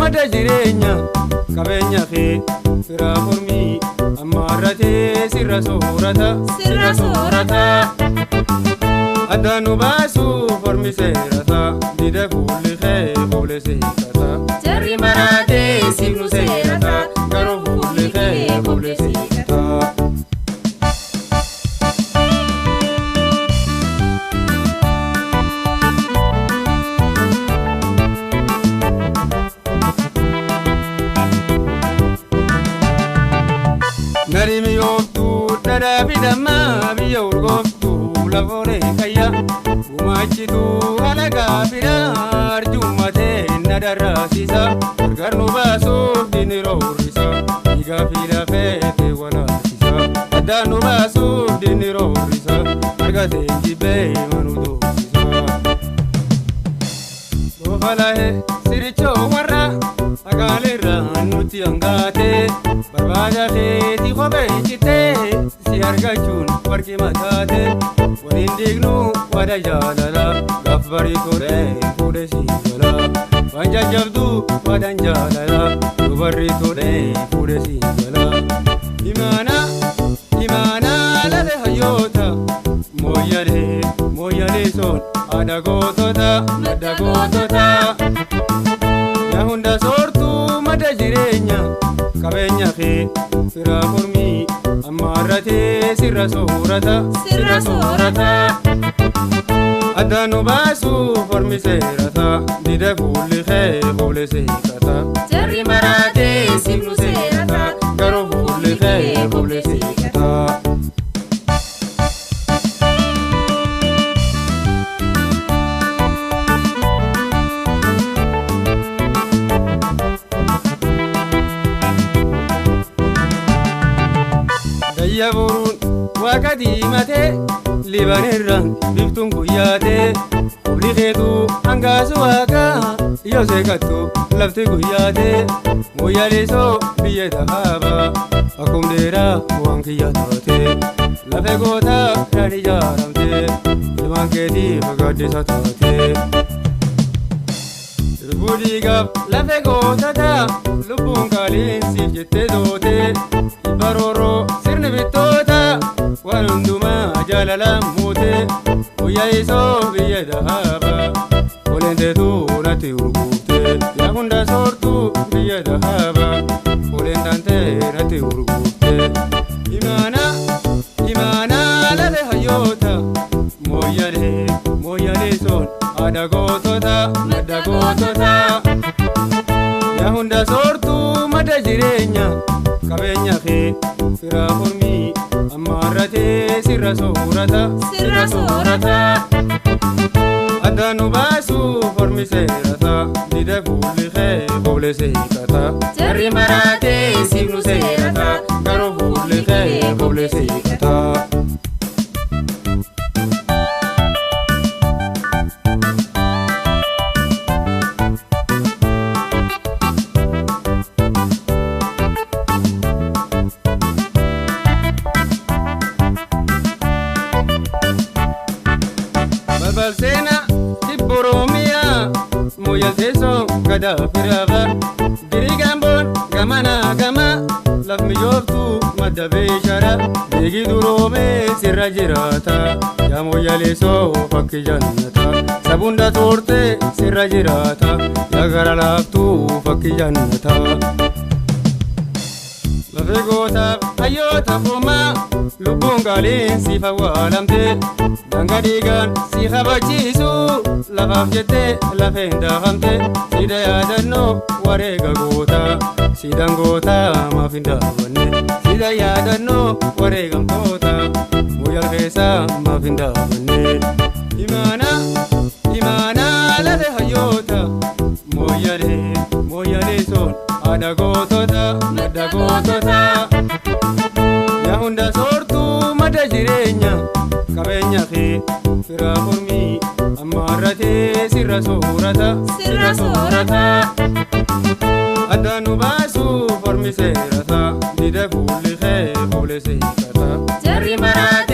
mada jireenya qabeenya kee fira formii ammarratee sirra soorata addaan nu baasu formi seerata dida fuulli kee fuule seekata jarri maraatee siif nu seerata garuu fuulli kee fuule seekata. Narimi yoftu dada bidama biya urgoftu lavore kaya gumachitu alaga bira arjumate nadara sisa garnu baso diniro risa iga fila fete wala sisa adanu baso diniro risa argate jibe manudo sisa bofalahe siricho warra agalera nuti angate barbaada feeti kophee cittee si argachuun warqii mataate waliin diignu wada jaalala gaaf barii tollee fuudhee si jala waan jajjabdu wadan jaalala dubarrii tollee fuudhee si jala imaana lafe hayyoota mooyyalee soon haadha gootota madda gootota yaa hunda soortuu madda jireenya qabeenya kee fira formii ammarratee sirra soorata addaan nu baasu formi seerata dida fuulli kee fuule seekata jarri maraatee siif nu seerata garuu fuulli kee fuule seekata. Yaburun wakati mate libanirran biftun guyyaate obli keetu hangaasu waaqa yoo seeqattu lafti guyyaate mooyyaleesoo biyya dhaaba akkum dheeraa waan kiyya taate lafe gootaa dhaan ijaaramte ilmaan keetiif gaaddisa taate lubbuu dhiigaaf lafe gootata lubbuun qaaliinsiif jettee doote barooroo sirni bittoota waan hundumaa jaalalaan muute guyyaa'isoo biyya dhaaba oleenteetuu natti urguufte yaa hunda soortuu biyya dhaaba oleen taantee natti urguufte imaana lafe hayyoota mooyyalee soon haadha gootota madda gootota yaa hunda soortuu madda jireenya qabeenya kee fira formii ammarratee sirra soorata addaan nu baasu formi seerata dida fuulli kee fuule seekata jarri maraatee siif nu seerata garuu fuulli kee fuule seekata. Balsena tiboromia moyalteso gada firava dirigambon gamana gama laf miyoftu madda beeshara digi durome sirra jirata ya moyaleso fakki jannata sabunda torte sirra jirata ya gara laftu fakki jannata lafe gootaaf hayyoota foma lubbuun qaaliin siif awwaalamte danga dhiigaan si kabachiisu lafaaf jettee lafeen daafamte sida yaadannoo wareega goota sidaan goota maaf hin daabanne sida yaadannoo wareegamtoota mooyyal keessaa maaf hin daabanne imaana lafe hayyoota mooyyalee soon haadha gootota madda gootota yaa hunda soortuu madda jireenya qabeenya kee fira formii ammarratee sirra soorata addaan nu baasu formi seerata dida fuulli kee fuule seekata jarri maraatee